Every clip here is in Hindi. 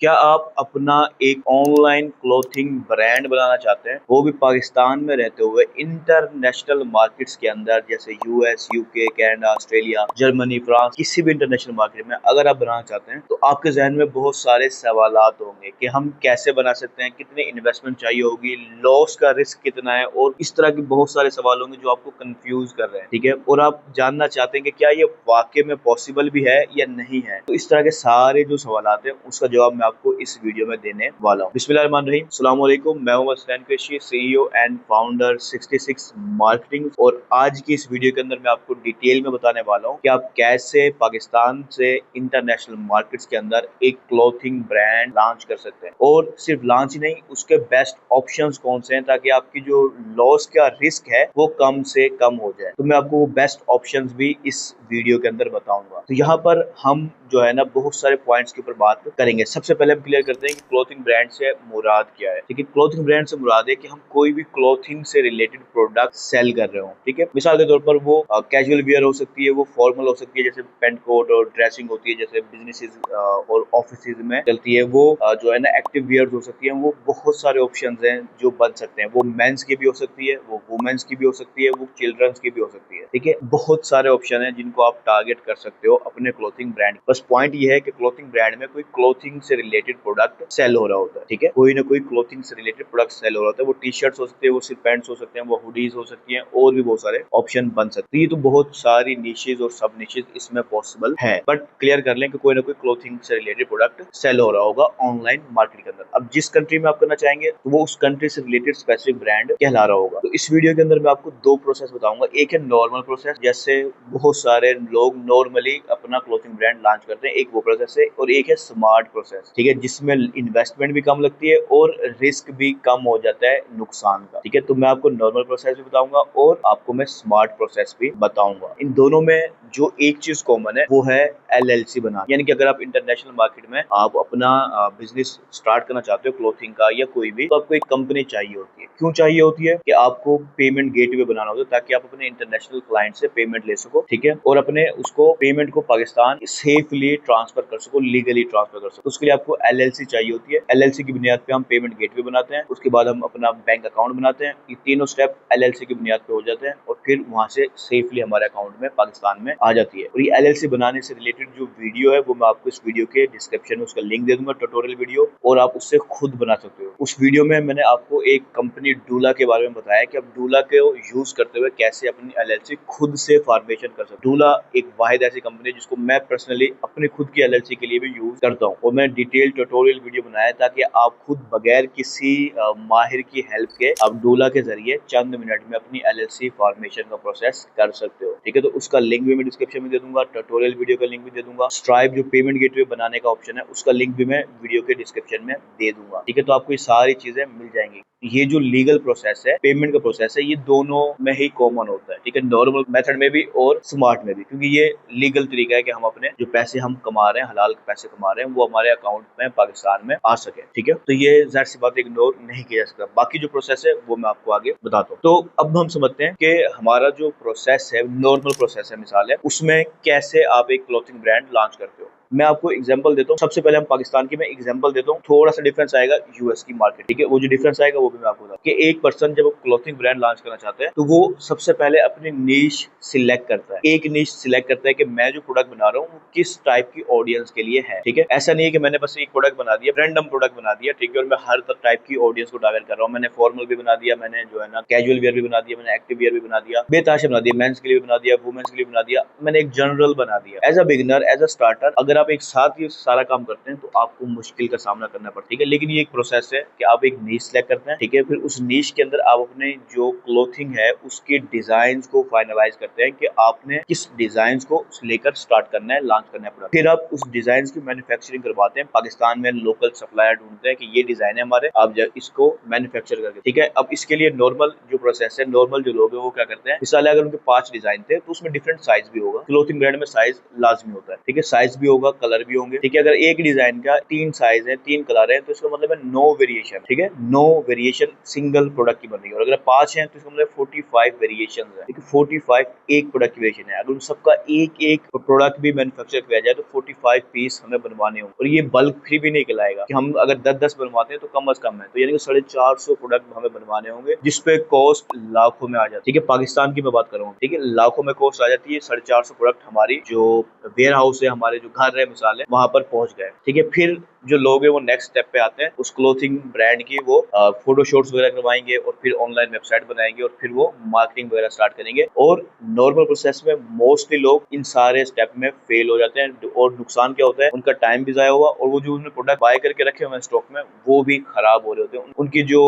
क्या आप अपना एक ऑनलाइन क्लोथिंग ब्रांड बनाना चाहते हैं, वो भी पाकिस्तान में रहते हुए इंटरनेशनल मार्केट्स के अंदर, जैसे US, UK, Canada, Australia, Germany, France, किसी भी इंटरनेशनल मार्केट में अगर आप बनाना चाहते हैं तो आपके जहन में बहुत सारे सवालात होंगे कि हम कैसे बना सकते हैं, कितनी इन्वेस्टमेंट चाहिए होगी, लॉस का रिस्क कितना है, और इस तरह के बहुत सारे सवाल होंगे जो आपको कंफ्यूज कर रहे हैं। ठीक है, और आप जानना चाहते हैं कि क्या ये वाकई में पॉसिबल भी है या नहीं है। तो इस तरह के सारे जो सवालात हैं उसका जवाब मैं आपको इस वीडियो में देने वाला हूँ। बिस्मिल्लाहिर्रहमानिर्रहीम, अस्सलाम वालेकुम। मैं Mohammad Sain Qureshi, CEO and founder 66 marketing, और आज की इस वीडियो के अंदर मैं आपको डिटेल में बताने वाला हूँ कि आप कैसे पाकिस्तान से इंटरनेशनल मार्केट्स के अंदर एक क्लोथिंग ब्रांड लॉन्च कर सकते हैं, और सिर्फ लॉन्च ही नहीं, उसके बेस्ट ऑप्शंस कौन से हैं ताकि आपकी जो लॉस का रिस्क है वो कम से कम हो जाए। तो मैं आपको वो बेस्ट ऑप्शंस भी इस वीडियो के अंदर बताऊंगा। तो यहाँ पर हम जो है ना बहुत सारे पॉइंट्स के ऊपर बात करेंगे। सबसे पहले हम क्लियर करते हैं कि क्लोथिंग ब्रांड से मुराद क्या है। ठीक है, क्लोथिंग ब्रांड से मुराद है कि हम कोई भी क्लोथिंग से रिलेटेड प्रोडक्ट सेल कर रहे हो। ठीक है, मिसाल के तौर पर वो कैजुअल वियर हो सकती है, वो फॉर्मल हो सकती है, जैसे पेंट कोट और ड्रेसिंग होती है, जैसे बिजनेसेस और ऑफिसेज में चलती है, वो जो है ना एक्टिव वियर हो सकती है। वो बहुत सारे ऑप्शन हैं जो बन सकते हैं। वो मेंस की भी हो सकती है, वो वुमेन्स की भी हो सकती है, वो चिल्ड्रंस की भी हो सकती है। ठीक है, बहुत सारे ऑप्शन हैं जिनको आप टारगेट कर सकते हो अपने क्लोथिंग ब्रांड। बस पॉइंट ये है कि क्लोथिंग ब्रांड में कोई क्लोथिंग से रिलेटेड प्रोडक्ट सेल हो रहा होता है। ठीक है, कोई ना कोई क्लोथिंग से रिलेटेड प्रोडक्ट सेल हो रहा होता है। वो टी शर्ट्स हो सकते हैं, वो सिर्फ पैंट्स हो सकते हैं, वो हुडीज हो सकती हैं, और भी बहुत सारे ऑप्शन बन सकते हैं। ये तो बहुत सारी निशेज और सब निशेज इसमें पॉसिबल है, बट क्लियर कर लें कि कोई ना कोई क्लोथिंग से रिलेटेड प्रोडक्ट सेल हो रहा होगा ऑनलाइन मार्केट के अंदर। अब जिस कंट्री में आप करना चाहेंगे तो वो उस कंट्री से रिलेटेड स्पेसिफिक ब्रांड कहला रहा होगा। तो इस वीडियो के अंदर मैं आपको दो प्रोसेस बताऊंगा। एक है नॉर्मल प्रोसेस, जैसे बहुत सारे लोग नॉर्मली अपना क्लोथिंग ब्रांड लॉन्च करते हैं, एक वो प्रोसेस है, और एक है स्मार्ट प्रोसेस। ठीक है, जिसमें इन्वेस्टमेंट भी कम लगती है और रिस्क भी कम हो जाता है नुकसान का। ठीक है, तो मैं आपको नॉर्मल प्रोसेस भी बताऊंगा और आपको मैं स्मार्ट प्रोसेस भी बताऊंगा। इन दोनों में जो एक चीज कॉमन है वो है एलएलसी बना, यानी कि अगर आप इंटरनेशनल मार्केट में आप अपना बिजनेस स्टार्ट करना चाहते हो क्लोथिंग का या कोई भी, तो आपको एक कंपनी चाहिए होती है। क्यों चाहिए होती है? कि आपको पेमेंट गेटवे बनाना होता है ताकि आप अपने इंटरनेशनल क्लाइंट से पेमेंट ले सको। ठीक है, और अपने उसको पेमेंट को पाकिस्तान सेफली ट्रांसफर कर सको, लीगली ट्रांसफर कर सको। उसके लिए आपको एलएलसी चाहिए होती है। एलएलसी की बुनियाद पे हम पेमेंट गेटवे बनाते हैं, उसके बाद हम अपना बैंक अकाउंट बनाते हैं। ये तीनों स्टेप एलएलसी की बुनियाद पे हो जाते हैं और फिर वहां से सेफली हमारे अकाउंट में पाकिस्तान में आ जाती है। और ये एलएलसी बनाने से रिलेटेड जो वीडियो है वो मैं आपको इस वीडियो के डिस्क्रिप्शन में उसका लिंक दे दूंगा, ट्यूटोरियल वीडियो, और आप उससे खुद बना सकते हो। उस वीडियो में मैंने आपको एक कंपनी डूला के बारे में बताया कि आप डूला को यूज करते हुए कैसे अपनी एलएलसी खुद से फॉर्मेशन कर सकते हो। डूला एक वाहिद ऐसी कंपनी है जिसको मैं पर्सनली अपनी खुद की एलएलसी के लिए भी यूज करता हूँ, और मैंने डिटेल ट्यूटोरियल वीडियो बनाया है ताकि आप खुद बगैर किसी माहिर की हेल्प के आप डूला के जरिए चंद मिनट में अपनी एलएलसी फॉर्मेशन का प्रोसेस कर सकते हो। ठीक है, तो उसका लिंक भी मैं डिस्क्रिप्शन में दे दूंगा, ट्यूटोरियल वीडियो का लिंक भी दे दूंगा, स्ट्राइप जो पेमेंट गेटवे बनाने का ऑप्शन है उसका लिंक भी मैं वीडियो के डिस्क्रिप्शन में दे दूंगा। ठीक है, तो आपको ये सारी चीजें मिल जाएंगी। ये जो लीगल प्रोसेस है, पेमेंट का प्रोसेस है, ये दोनों में ही कॉमन होता है। ठीक है, नॉर्मल मेथड में भी और स्मार्ट में भी, क्योंकि ये लीगल तरीका है कि हम अपने जो पैसे हम कमा रहे हैं, हलाल पैसे कमा रहे हैं, वो हमारे अकाउंट में पाकिस्तान में आ सके। ठीक है, तो ये जाहिर सी बात इग्नोर नहीं किया जा सकता। बाकी जो प्रोसेस है वो मैं आपको आगे बताता हूँ। तो अब हम समझते हैं कि हमारा जो प्रोसेस है, नॉर्मल प्रोसेस है, मिसाल है, उसमें कैसे आप एक क्लोथिंग ब्रांड लॉन्च करते हो। मैं आपको एग्जांपल देता हूँ। सबसे पहले हम पाकिस्तान की मैं एग्जांपल देता हूँ, थोड़ा सा डिफरेंस आएगा यूएस की मार्केट। ठीक है, वो जो डिफरेंस आएगा वो भी मैं आपको बताऊँ कि एक पर्सन जब क्लोथिंग ब्रांड लॉन्च करना चाहता है तो वो सबसे पहले अपनी नीश सिलेक्ट करता है। एक नीश सिलेक्ट करता है कि मैं जो प्रोडक्ट बना रहा हूँ वो किस टाइप की ऑडियंस के लिए है। ठीक है, ऐसा नहीं है कि मैंने बस एक प्रोडक्ट बना दिया, रैंडम प्रोडक्ट बना दिया, ठीक है, और मैं हर टाइप की ऑडियंस को टारगेट कर रहा हूँ। मैंने फॉर्मल भी बना दिया, मैंने जो है ना कैजुअल वियर भी बना दिया, मैंने एक्टिव वियर भी बना दिया, बेताशा बना दिया, मेंस के लिए भी बना दिया, वुमेन्स के लिए बना दिया, मैंने एक जनरल बना दिया। As a beginner, as a starter, अगर आप एक साथ ये सारा काम करते हैं तो आपको मुश्किल का सामना करना पड़ता है। ठीक है, लेकिन ये एक प्रोसेस है कि आप एक नीश सेलेक्ट करते हैं। ठीक है, फिर उस नीश के अंदर आप अपने जो क्लोथिंग है उसके डिजाइन को फाइनलाइज करते हैं कि आपने किस डिजाइन को लेकर स्टार्ट करना है, लॉन्च करना है प्रोडक्ट। फिर आप उस डिजाइन की मैन्युफैक्चरिंग करवाते हैं। पाकिस्तान में लोकल सप्लायर ढूंढते हैं कि ये डिजाइन है हमारे, आप इसको मैन्युफैक्चर करके। ठीक है, अब इसके लिए नॉर्मल जो प्रोसेस है, नॉर्मल जो लोग है वो क्या करते हैं, मिसाल अगर उनके 5 डिजाइन थे तो उसमें डिफरेंट साइज भी होगा। क्लोथिंग ब्रांड में साइज लाजमी होता है। ठीक है, साइज भी होगा, होगा, कलर भी होंगे, ठीक है। अगर एक डिजाइन का 3 साइज है, 3 कलर है, तो इसका मतलब है नो वेरिएशन, ठीक है, नो वेरिएशन सिंगल प्रोडक्ट की बन रही है। और अगर 5 है तो इसका मतलब 45 वेरिएशन है, ठीक है। 45 एक प्रोडक्ट की वेरिएशन है। अगर उन सबका एक एक प्रोडक्ट भी मैन्युफैक्चर किया जाए तो 45 पीस हमें बनवाने होंगे। और ये बल्क फिर भी नहीं कहलाएगा कि हम अगर 10-10 बनवाते हैं तो कम अज कम है, तो यानी कि 450 प्रोडक्ट हमें बनवाने होंगे, जिसपे कॉस्ट लाखों में आ जाती है, ठीक है। पाकिस्तान की मैं बात कर रहा हूँ, ठीक है, लाखों में कॉस्ट आ जाती है। 450 प्रोडक्ट हमारी जो वेयर हाउस है, हमारे जो घर है मिसाल है, वहां पर पहुंच गए, ठीक है। फिर जो लोग है वो नेक्स्ट स्टेप पे आते हैं, उस क्लोथिंग ब्रांड की वो फोटो शूट्स वगैरह करवाएंगे और फिर ऑनलाइन वेबसाइट बनाएंगे और फिर वो मार्केटिंग वगैरह स्टार्ट करेंगे। और नॉर्मल प्रोसेस में मोस्टली लोग इन सारे स्टेप में फेल हो जाते हैं और नुकसान क्या होता है, उनका टाइम भी जाया हुआ और वो जो उन्होंने प्रोडक्ट बाय करके रखे हुए हैं स्टॉक में वो भी खराब हो रहे होते हैं, उनकी जो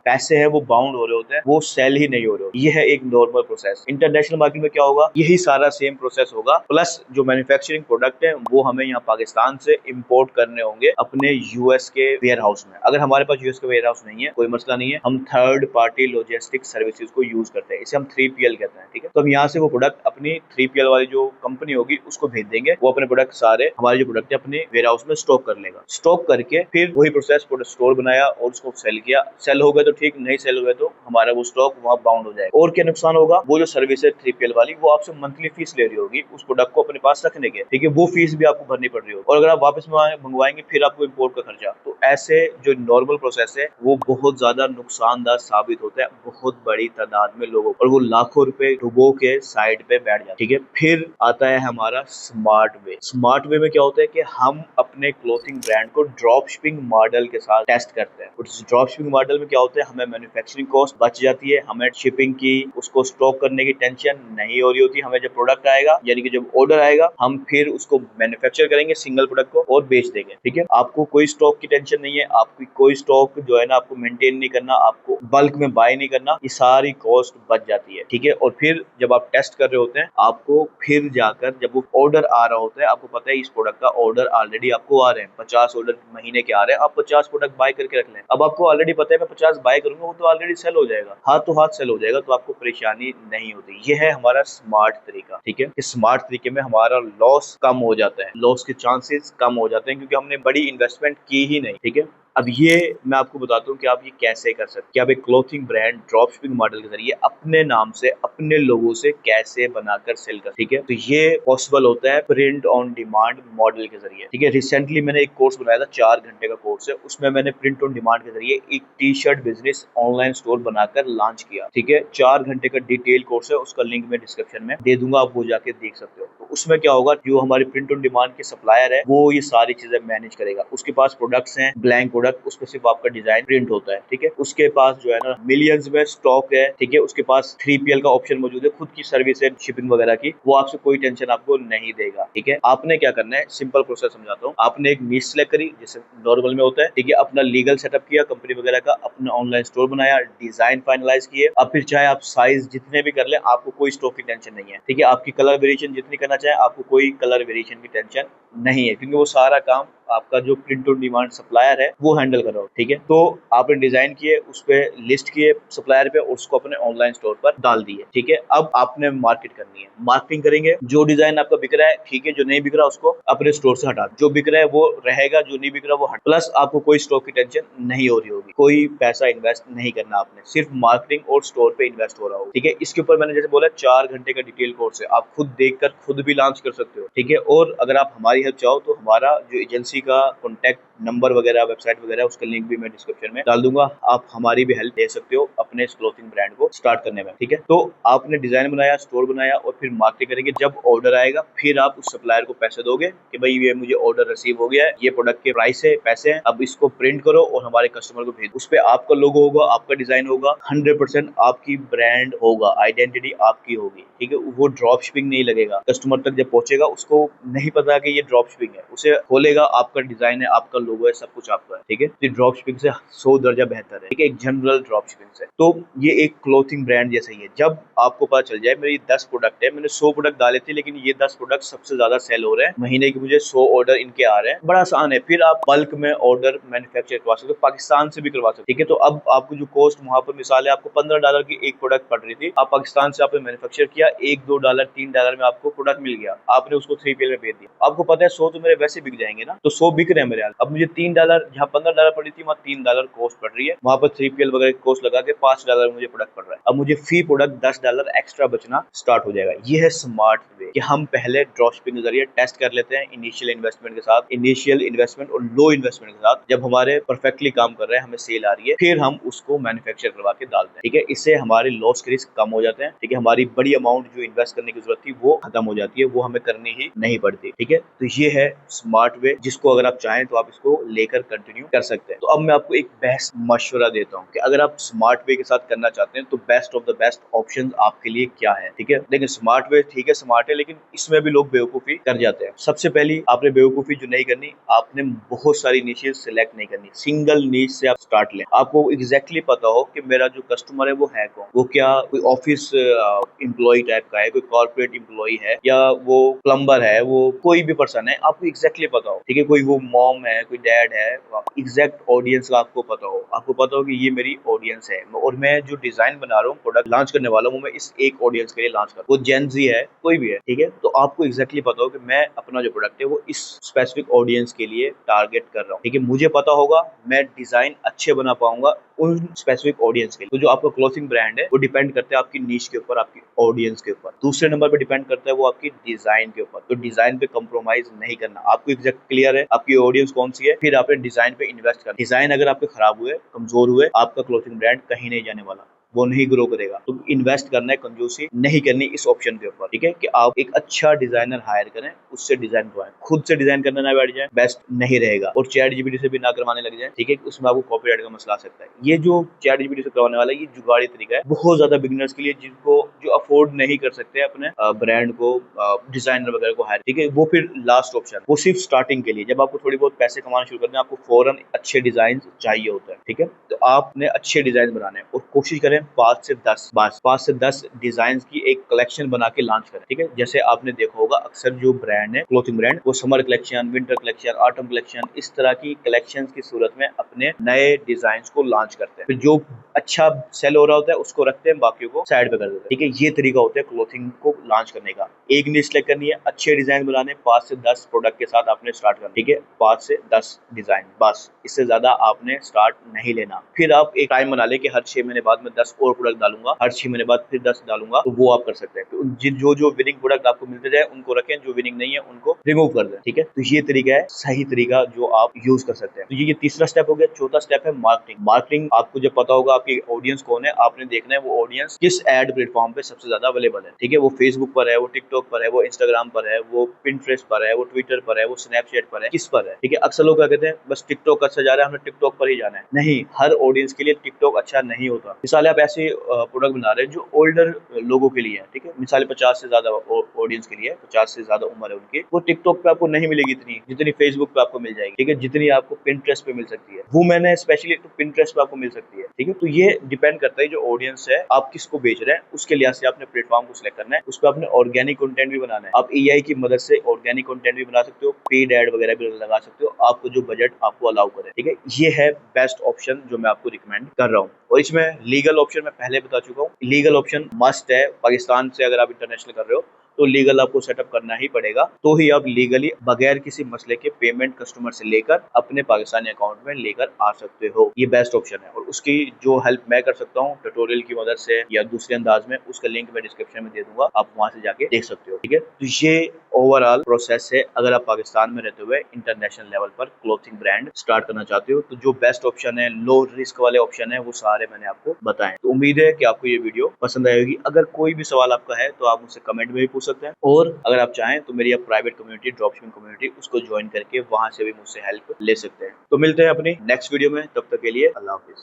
पैसे हैं वो बाउंड हो रहे होते हैं, वो सेल ही नहीं हो रहे होते। ये है एक नॉर्मल प्रोसेस। इंटरनेशनल मार्केट में क्या होगा, यही सारा सेम प्रोसेस होगा, प्लस जो मैन्युफैक्चरिंग प्रोडक्ट है वो हमें यहाँ पाकिस्तान से इम्पोर्ट करने होंगे अपने यूएस के वेयर हाउस में। अगर हमारे पास यूएस का वेयर हाउस नहीं है, कोई मसला नहीं है, हम थर्ड पार्टी लॉजिस्टिक सर्विसेज को यूज करते हैं, इसे हम 3PL कहते हैं, ठीक है। तो हम यहाँ से वो प्रोडक्ट अपनी 3PL वाली जो कंपनी होगी उसको भेज देंगे, वो अपने प्रोडक्ट सारे हमारे जो प्रोडक्ट है अपने वेयर हाउस में स्टॉक कर लेगा। स्टॉक करके फिर वही प्रोसेस स्टोर बनाया और उसको सेल किया। सेल हो गए तो ठीक, नहीं सेल हुए तो हमारा वो स्टॉक वहाँ बाउंड हो जाएगा। और क्या नुकसान होगा, वो जो सर्विस है 3PL वाली, वो आपसे मंथली फीस ले रही होगी उस प्रोडक्ट को अपने पास रखने के, ठीक है, वो फीस भी आपको भरनी पड़ रही होगी। और अगर आप वापस मंगवाएंगे फिर आपको इम्पोर्ट का खर्चा। तो ऐसे जो नॉर्मल प्रोसेस है वो बहुत ज्यादा नुकसानदार साबित होता है बहुत बड़ी तादाद में लोगों को, और वो लाखों रुपए डुबो के साइड पे बैठ जाते, ठीक है। फिर आता है हमारा स्मार्ट वे। स्मार्ट वे में क्या होता है कि हम अपने क्लोथिंग ब्रांड को ड्रॉप शिपिंग मॉडल के साथ टेस्ट करते हैं। ड्रॉप शिपिंग मॉडल में क्या होता है, हमें मैन्युफैक्चरिंग कॉस्ट बच जाती है, हमें शिपिंग की उसको स्टॉक करने की टेंशन नहीं हो रही होती। हमें जब प्रोडक्ट आएगा यानी कि जब ऑर्डर आएगा हम फिर उसको मैन्युफैक्चर करेंगे सिंगल प्रोडक्ट को और बेच देंगे, ठीक है। आपको कोई स्टॉक की टेंशन नहीं है, आपकी कोई स्टॉक जो है ना आपको मेंटेन नहीं करना, आपको बल्क में बाय नहीं करना, ये सारी कॉस्ट बच जाती है, ठीक है। और फिर जब आप टेस्ट कर रहे होते हैं, आपको फिर जाकर जब वो ऑर्डर आ रहा होता है, आपको पता है इस प्रोडक्ट का ऑर्डर ऑलरेडी आपको आ रहे हैं, 50 ऑर्डर महीने के आ रहे हैं, आप 50 प्रोडक्ट बाय करके रख लें। अब आपको ऑलरेडी पता है मैं 50 बाय करूंगा, वो तो ऑलरेडी सेल हो जाएगा, हाथ तो हाथ सेल हो जाएगा, तो आपको परेशानी नहीं होती। ये है हमारा स्मार्ट तरीका, ठीक है। इस स्मार्ट तरीके में हमारा लॉस कम हो जाता है, लॉस के चांसेस कम हो जाते हैं क्योंकि हमने बड़ी इन्वेस्टमेंट की ही नहीं, ठीक है। अब ये मैं आपको बताता हूँ कि आप ये कैसे कर सकते हैं, कि आप एक clothing brand drop shipping model के जरिए अपने नाम से अपने लोगों से कैसे बनाकर सेल कर, ठीक है। तो ये पॉसिबल होता है प्रिंट ऑन डिमांड मॉडल के जरिए, ठीक है। रिसेंटली मैंने एक कोर्स बनाया था, 4 घंटे का कोर्स है, उसमें मैंने प्रिंट ऑन डिमांड के जरिए एक T shirt business online store बनाकर लॉन्च किया, ठीक है। 4 घंटे का डिटेल कोर्स है, उसका लिंक मैं डिस्क्रिप्शन में दे दूंगा, आप वो जाके देख सकते हो। तो उसमें क्या होगा, जो हमारे प्रिंट ऑन डिमांड के सप्लायर है वो ये सारी चीजें मैनेज करेगा। उसके पास प्रोडक्ट्स हैं, ब्लैंक प्रोडक्ट, उसमें सिर्फ आपका डिजाइन प्रिंट होता है, ठीक है। उसके पास जो है ना मिलियंस में स्टॉक है, ठीक है। उसके पास 3PL का ऑप्शन मौजूद है, खुद की सर्विस है शिपिंग वगैरह की, वो आपसे कोई टेंशन आपको नहीं देगा, ठीक है। आपने क्या करना है, सिंपल प्रोसेस समझाता हूँ। आपने एक नीश सेलेक्ट करी जैसे नॉर्मल में होता है, ठीक है। अपना लीगल सेटअप किया कंपनी वगैरह का, अपना ऑनलाइन स्टोर बनाया, डिजाइन फाइनलाइज किए। अब फिर चाहे आप साइज जितने भी कर ले, आपको कोई स्टॉक की टेंशन नहीं है, ठीक है। आपकी कलर वेरिएशन जितनी करना चाहे, आपको कोई कलर वेरिएशन की टेंशन नहीं है, क्योंकि वो सारा काम आपका जो प्रिंट ऑन डिमांड सप्लायर है वो हैंडल कर रहा हो, ठीक है। तो आपने डिजाइन किए, उस पे लिस्ट किए सप्लायर पे, और उसको अपने ऑनलाइन स्टोर पर डाल दिए, ठीक है। अब आपने मार्केट करनी है, मार्केटिंग करेंगे। जो डिजाइन आपका बिक रहा है ठीक है, जो नहीं बिक रहा उसको अपने स्टोर से हटा, जो बिक रहा है वो रहेगा, जो नहीं बिक रहा वो हट। प्लस आपको कोई स्टॉक की टेंशन नहीं हो रही होगी, कोई पैसा इन्वेस्ट नहीं करना आपने, सिर्फ मार्केटिंग और स्टोर पे इन्वेस्ट हो रहा हो, ठीक है। इसके ऊपर मैंने जैसे बोला 4 घंटे का डिटेल कोर्स है, आप खुद देखकर खुद भी लॉन्च कर सकते हो, ठीक है। और अगर आप हमारी हेल्प चाहो तो हमारा जो एजेंसी का कॉन्टैक्ट नंबर वगैरह, वेबसाइट वगैरह, उसका लिंक भी मैं डिस्क्रिप्शन में डाल दूंगा, आप हमारी भी हेल्प ले सकते हो अपने इस क्लोथिंग ब्रांड को स्टार्ट करने में, ठीक है। तो आपने डिजाइन बनाया, स्टोर बनाया और फिर मार्केटिंग करेंगे। जब ऑर्डर आएगा फिर आप उस सप्लायर को पैसे दोगे कि भाई ये मुझे ऑर्डर रिसीव हो गया है, ये प्रोडक्ट के प्राइस है, पैसे हैं, अब इसको प्रिंट करो और हमारे कस्टमर को भेजो। उस पर आपका लोगो होगा, आपका डिजाइन होगा, 100% आपकी ब्रांड होगा, आइडेंटिटी आपकी होगी, ठीक है। वो ड्रॉप शिपिंग नहीं लगेगा, कस्टमर तक जब पहुंचेगा उसको नहीं पता कि ये ड्रॉप शिपिंग है, उसे खोलेगा आपका डिजाइन है, आपका लोगो है, सब कुछ आपका है, ठीक है। तो ड्रॉप शिपिंग से 100 दर्जा बेहतर है, ठीक है, एक जनरल ड्रॉप शिपिंग से। तो ये एक क्लोथिंग ब्रांड जैसा ही है। जब आपको पता चल जाए मेरी 10 प्रोडक्ट है, मैंने 100 प्रोडक्ट डाले थे लेकिन ये 10 प्रोडक्ट सबसे ज्यादा सेल हो रहे हैं, महीने के मुझे 100 ऑर्डर इनके आ रहे हैं, बड़ा आसान है। फिर आप बल्क में ऑर्डर मैन्युफैक्चर करवा सकते हो, पाकिस्तान से भी करवा सकते हो, ठीक है। तो अब आपको जो कॉस्ट वहां पर मिसाल है, आपको $15 की एक प्रोडक्ट पड़ रही थी, आप पाकिस्तान से आपने मैन्युफैक्चर किया, $1, $2, $3 में आपको प्रोडक्ट मिल गया, आपने उसको 3PL में भेज दिया। आपको पता है 100 तो मेरे वैसे बिक जाएंगे ना, तो 100 बिक रहे हैं मेरे हाल। अब मुझे $3 जहाँ $15 पड़ी थी, वहाँ $3 कॉस्ट पड़ रही है, वहां पर 3PL वगैरह की कॉस्ट लगा के $5 मुझे प्रोडक्ट पड़ रहा है। अब मुझे फी प्रोडक्ट $10 एक्स्ट्रा बचना स्टार्ट हो जाएगा। ये है स्मार्ट वे कि हम पहले ड्रॉप शिपिंग के जरिए टेस्ट कर लेते हैं इनिशियल इन्वेस्टमेंट के साथ, इनिशियल इन्वेस्टमेंट और लो इन्वेस्टमेंट के साथ। जब हमारे परफेक्टली काम कर रहे हैं, हमें सेल आ रही है, फिर हम उसको मैन्युफैक्चर करवा के डालते हैं, ठीक है। इससे हमारे लॉस के रिस्क कम हो जाते हैं, ठीक है। हमारी बड़ी अमाउंट जो इन्वेस्ट करने की जरूरत थी वो खत्म हो जाती है, वो हमें करनी ही नहीं पड़ती, ठीक है। तो ये है स्मार्ट वे, जिसको अगर आप चाहें तो आप इसको लेकर कंटिन्यू कर सकते हैं। तो अब मैं आपको एक बेस्ट मशवरा देता हूँ कि अगर आप स्मार्ट वे के साथ करना चाहते हैं तो best of the best option आपके लिए क्या है, ठीक है। लेकिन स्मार्ट वे ठीक है, स्मार्ट है, लेकिन इसमें भी लोग बेवकूफी कर जाते हैं। सबसे पहली आपने बेवकूफी जो नहीं करनी, आपने बहुत सारी नीशेस सिलेक्ट नहीं करनी, सिंगल नीश से आप स्टार्ट लें। आपको एग्जैक्टली पता हो कि मेरा जो कस्टमर है वो है कौन, वो क्या कोई ऑफिस एम्प्लॉय टाइप का है, कोई कॉर्पोरेट एम्प्लॉय है, या वो प्लम्बर है, वो कोई भी पर्सन है, आपको एग्जैक्टली पता हो, ठीक है। कोई वो मॉम है, कोई डैड है, एग्जैक्ट ऑडियंस का आपको पता हो, आपको पता हो कि ये मेरी ऑडियंस है, और मैं जो डिजाइन बना रहा हूँ, प्रोडक्ट लॉन्च करने वाला हूँ, वो मैं इस एक ऑडियंस के लिए लॉन्च कर रहा हूँ, वो जेन जी है, कोई भी है, ठीक है। तो आपको एग्जैक्टली पता हो कि मैं अपना जो प्रोडक्ट है वो इस स्पेसिफिक ऑडियंस के लिए टारगेट कर रहा हूँ, ठीक है। मुझे पता होगा मैं डिजाइन अच्छे बना पाऊंगा उन स्पेसिफिक ऑडियंस के लिए। तो जो आपका क्लोथिंग ब्रांड है वो डिपेंड करता है आपकी नीश के ऊपर, आपकी ऑडियंस के ऊपर। दूसरे नंबर पे डिपेंड करता है वो आपकी डिजाइन के ऊपर। तो डिजाइन पे कॉम्प्रोमाइज नहीं करना, आपको एग्जैक्ट क्लियर है आपकी ऑडियंस कौन सी है, फिर आपने डिजाइन पे इन्वेस्ट करना। डिजाइन अगर आपके खराब हुए, कमजोर हुए, आपका क्लोथिंग ब्रांड कहीं नहीं जाने वाला, वो नहीं ग्रो करेगा। तो इन्वेस्ट करना है, कंजूसी नहीं करनी इस ऑप्शन के ऊपर, ठीक है, कि आप एक अच्छा डिजाइनर हायर करें, उससे डिजाइन करवाएं, खुद से डिजाइन करना ना बैठ जाए, बेस्ट नहीं रहेगा। और चैट जीपीटी से भी ना करवाने लग जाए, ठीक है, उसमें आपको कॉपीराइट का मसला आ सकता है। ये जो चैट जीपीटी से करवाने वाला है, ये जुगाड़ी तरीका है बहुत ज्यादा बिगिनर्स के लिए, जिनको जो अफोर्ड नहीं कर सकते अपने ब्रांड को, डिजाइनर वगैरह को हायर, ठीक है। वो फिर लास्ट ऑप्शन, वो सिर्फ स्टार्टिंग के लिए, जब आपको थोड़ी बहुत पैसे कमाना शुरू करना है, आपको फौरन अच्छे डिजाइन चाहिए होता है, ठीक है। तो आपने अच्छे डिजाइन बनाने हैं और कोशिश करें 5 से 10 डिजाइन की एक कलेक्शन बना के लॉन्च करें, ठीक है। जैसे आपने देखा होगा अक्सर जो ब्रांड है क्लोथिंग ब्रांड, वो summer collection, winter collection, autumn collection, इस तरह की कलेक्शन की सूरत में अपने नए डिजाइन को लॉन्च करते हैं। फिर जो अच्छा सेल हो रहा होता है उसको रखते हैं, बाकी को साइड पे कर देते हैं, ठीक है। ये तरीका होता है क्लोथिंग को लॉन्च करने का। एक निश सेलेक्ट करनी है, अच्छे डिजाइन बनाने, 5 से 10 प्रोडक्ट के साथ आपने स्टार्ट करना, ठीक है। 5 से 10 डिजाइन, बस इससे ज्यादा आपने स्टार्ट नहीं लेना। फिर आप एक टाइम बना ले कि हर 6 महीने बाद मैं 10 और प्रोडक्ट डालूंगा, हर 6 महीने बाद फिर 10 डालूंगा, तो वो आप कर सकते हैं। तो जो विनिंग प्रोडक्ट आपको मिलते जाए उनको रखें, जो विनिंग नहीं है उनको रिमूव कर दें, ठीक है। तो ये तरीका है सही तरीका जो आप यूज कर सकते हैं। तो ये तीसरा स्टेप हो गया। चौथा स्टेप है मार्केटिंग। मार्केटिंग आपको जब पता होगा आपकी ऑडियंस कौन है, आपने देखना है वो ऑडियंस किस एड प्लेटफॉर्म पे सबसे ज्यादा अवेलेबल है, ठीक है। वो फेसबुक पर है, वो टिकटॉक पर है, वो इंस्टाग्राम पर है, वो पिंटरेस्ट पर है, वो ट्विटर पर है, वो स्नैपचैट पर है, किस पर है, ठीक है। अक्सर लोग क्या कहते हैं बस टिकटॉक अच्छा जा रहा है, हमें टिकटॉक पर ही जाना है। नहीं, हर ऑडियंस के लिए टिकटॉक अच्छा नहीं होता। मिसाल आप ऐसे प्रोडक्ट बना रहे हैं जो ओल्डर लोगों के लिए है, ठीक है। मिसाल 50 से ज्यादा ऑडियंस के लिए, 50 से ज्यादा उम्र है उनकी, वो टिकटॉक पे आपको नहीं मिलेगी इतनी जितनी फेसबुक पे आपको मिल जाएगी, ठीक है, जितनी आपको पिंटरेस्ट पे मिल सकती है। वुमेन है स्पेशली तो पिंटरेस्ट पे आपको मिल सकती है, ठीक है। तो ये डिपेंड करता है जो ऑडियंस है आप किसको बेच रहे हैं, उसके लिहाज से आपने प्लेटफॉर्म को सिलेक्ट करना है। उस पर आपने ऑर्गेनिक कंटेंट भी बनाना है। आप एआई की मदद से ऑर्गेनिक कंटेंट भी बना सकते हो, पेड एड वगैरह भी लगा सकते हो, आपको जो बजट आपको अलाउ करे, ठीक है। ये है बेस्ट ऑप्शन जो मैं आपको रिकमेंड कर रहा हूँ। और इसमें लीगल ऑप्शन मैं पहले बता चुका हूँ, लीगल ऑप्शन मस्ट है। पाकिस्तान से अगर आप इंटरनेशनल कर रहे हो तो लीगल आपको सेटअप करना ही पड़ेगा, तो ही आप लीगली बगैर किसी मसले के पेमेंट कस्टमर से लेकर अपने पाकिस्तानी अकाउंट में लेकर आ सकते हो। ये बेस्ट ऑप्शन है और उसकी जो हेल्प मैं कर सकता हूँ ट्यूटोरियल की मदद से या दूसरे अंदाज में, उसका लिंक मैं डिस्क्रिप्शन में दे दूंगा, आप वहां से जाके देख सकते हो, ठीक है। तो ये ओवरऑल प्रोसेस है अगर आप पाकिस्तान में रहते हुए इंटरनेशनल लेवल पर क्लोथिंग ब्रांड स्टार्ट करना चाहते हो। तो जो बेस्ट ऑप्शन है, लो रिस्क वाले ऑप्शन है, वो सारे मैंने आपको बताए। तो उम्मीद है कि आपको ये वीडियो पसंद आएगी। अगर कोई भी सवाल आपका है तो आप मुझसे कमेंट में भी पूछ सकते हैं, और अगर आप चाहें तो मेरी प्राइवेट कम्युनिटी ड्रॉपशिपिंग कम्युनिटी उसको ज्वाइन करके वहां से भी मुझसे हेल्प ले सकते हैं। तो मिलते हैं अपनी नेक्स्ट वीडियो में, तब तक के लिए अल्लाह हाफिज।